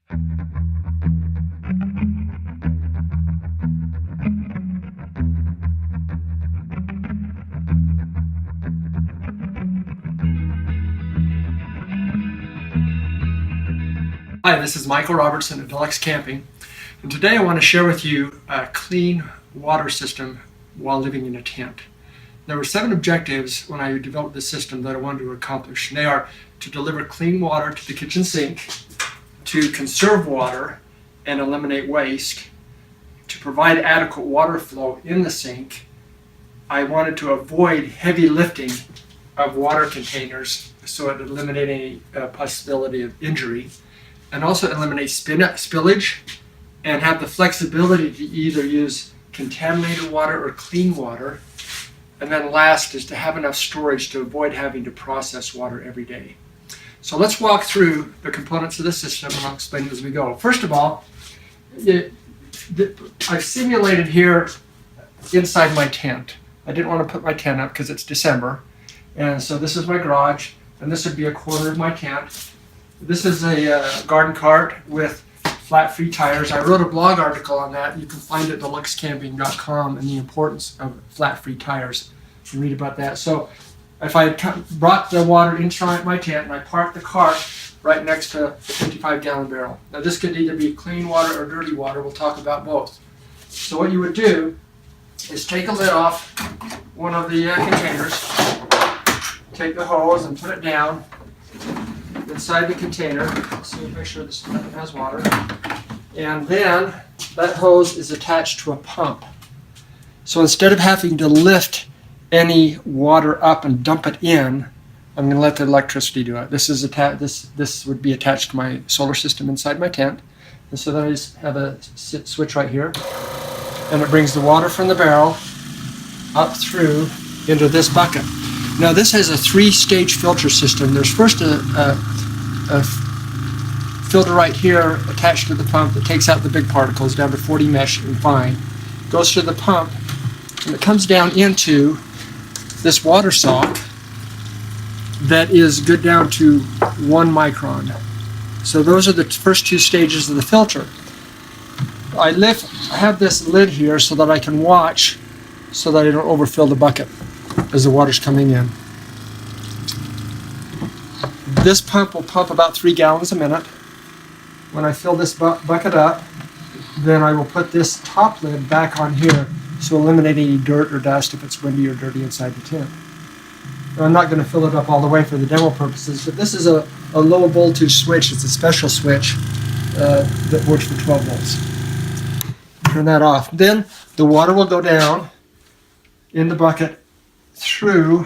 Hi, this is Michael Robertson at Deluxe Camping, and today I want to share with you a clean water system while living in a tent. There were 7 objectives when I developed this system that I wanted to accomplish. And they are to deliver clean water to the kitchen sink, to conserve water and eliminate waste, to provide adequate water flow in the sink. I wanted to avoid heavy lifting of water containers so it eliminated any possibility of injury, and also eliminate spillage and have the flexibility to either use contaminated water or clean water. And then last is to have enough storage to avoid having to process water every day. So let's walk through the components of the system and I'll explain as we go. First of all, I've simulated here inside my tent. I didn't want to put my tent up because it's December. And so this is my garage, and this would be a corner of my tent. This is a garden cart with flat free tires. I wrote a blog article on that. You can find it at deluxecamping.com, and the importance of flat free tires. You can read about that. So if I brought the water inside my tent and I parked the cart right next to the 55-gallon barrel. Now this could either be clean water or dirty water. We'll talk about both. So what you would do is take a lid off one of the containers, take the hose and put it down inside the container. So you make sure this has water. And then that hose is attached to a pump. So instead of having to lift any water up and dump it in, I'm going to let the electricity do it. This is this would be attached to my solar system inside my tent. And so then I just have a switch right here, and it brings the water from the barrel up through into this bucket. Now this has a 3-stage filter system. There's first a filter right here attached to the pump that takes out the big particles down to 40 mesh and fine. Goes to the pump, and it comes down into this water sock that is good down to 1 micron. So those are the first 2 stages of the filter. I have this lid here so that I can watch so that I don't overfill the bucket as the water's coming in. This pump will pump about 3 gallons a minute. When I fill this bucket up, then I will put this top lid back on here to eliminate any dirt or dust if it's windy or dirty inside the tent. Now, I'm not going to fill it up all the way for the demo purposes, but this is a low voltage switch. It's a special switch that works for 12 volts. Turn that off. Then the water will go down in the bucket through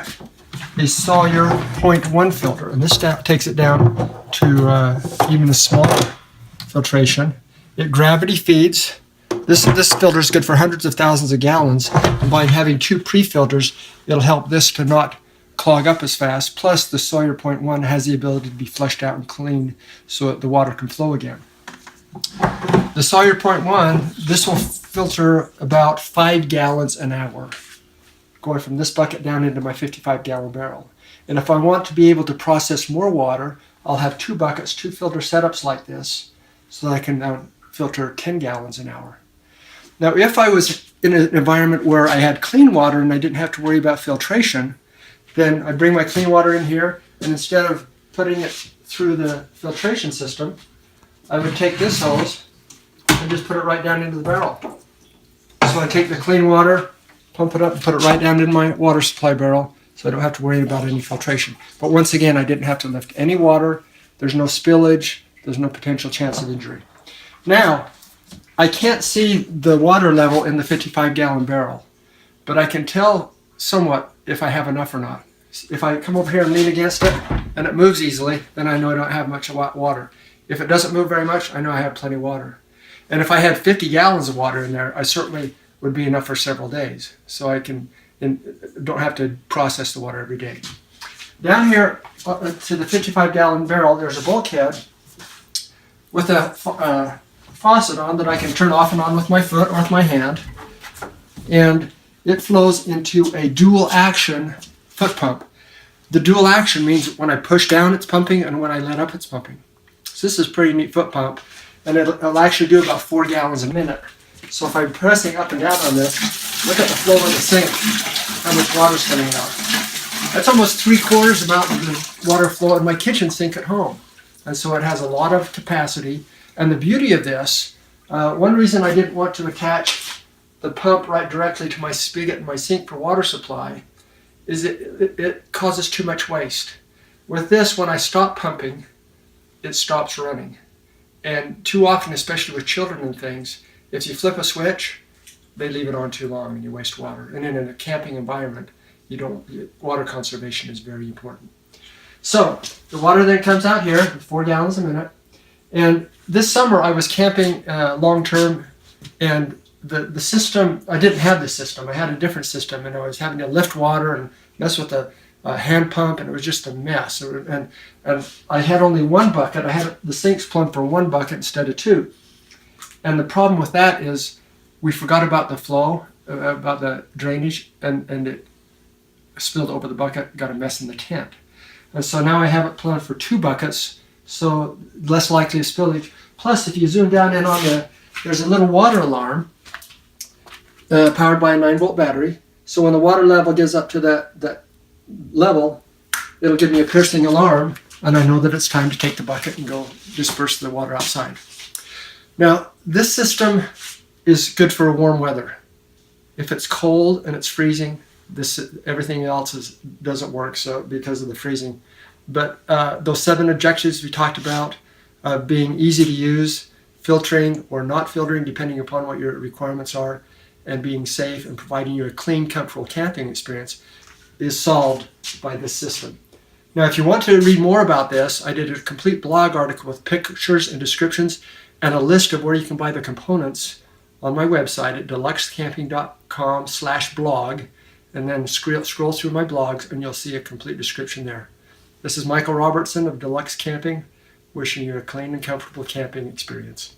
a Sawyer 0.1 filter, and this takes it down to even a smaller filtration. It gravity feeds. This filter is good for hundreds of thousands of gallons, and by having 2 pre-filters, it'll help this to not clog up as fast. Plus, the Sawyer 0.1 has the ability to be flushed out and cleaned so that the water can flow again. The Sawyer 0.1, this will filter about 5 gallons an hour, going from this bucket down into my 55-gallon barrel. And if I want to be able to process more water, I'll have 2 buckets, 2 filter setups like this, so that I can filter 10 gallons an hour. Now, if I was in an environment where I had clean water and I didn't have to worry about filtration, then I'd bring my clean water in here, and instead of putting it through the filtration system, I would take this hose and just put it right down into the barrel. So I take the clean water, pump it up, and put it right down in my water supply barrel, so I don't have to worry about any filtration. But once again, I didn't have to lift any water. There's no spillage. There's no potential chance of injury. Now, I can't see the water level in the 55-gallon barrel, but I can tell somewhat if I have enough or not. If I come over here and lean against it and it moves easily, then I know I don't have much water. If it doesn't move very much, I know I have plenty of water. And if I had 50 gallons of water in there, I certainly would be enough for several days. So I don't have to process the water every day. Down here to the 55-gallon barrel, there's a bulkhead with a faucet on that I can turn off and on with my foot or with my hand. And it flows into a dual action foot pump. The dual action means when I push down it's pumping and when I let up it's pumping. So this is a pretty neat foot pump. and it'll actually do about 4 gallons a minute. So if I'm pressing up and down on this, look at the flow of the sink, how much water's coming out. That's almost 3/4 amount of the water flow in my kitchen sink at home. And so it has a lot of capacity. And the beauty of this, one reason I didn't want to attach the pump right directly to my spigot and my sink for water supply is it causes too much waste. With this, when I stop pumping, it stops running. And too often, especially with children and things, if you flip a switch, they leave it on too long and you waste water. And in a camping environment, water conservation is very important. So the water then comes out here, 4 gallons a minute. And this summer I was camping long-term, and the system, I didn't have this system. I had a different system, and I was having to lift water and mess with a hand pump, and it was just a mess. And I had only one bucket. I had the sinks plumbed for one bucket instead of two. And the problem with that is we forgot about the flow, about the drainage, and it spilled over the bucket, got a mess in the tent. And so now I have it plumbed for 2 buckets, so less likely of spillage. Plus, if you zoom down in on there's a little water alarm powered by a 9-volt battery. So when the water level gets up to that level, it'll give me a piercing alarm, and I know that it's time to take the bucket and go disperse the water outside. Now, this system is good for warm weather. If it's cold and it's freezing, everything else doesn't work, so because of the freezing. But those 7 objectives we talked about, being easy to use, filtering or not filtering depending upon what your requirements are, and being safe and providing you a clean, comfortable camping experience, is solved by this system. Now, if you want to read more about this, I did a complete blog article with pictures and descriptions and a list of where you can buy the components on my website at deluxecamping.com/blog, and then scroll through my blogs and you'll see a complete description there. This is Michael Robertson of Deluxe Camping, wishing you a clean and comfortable camping experience.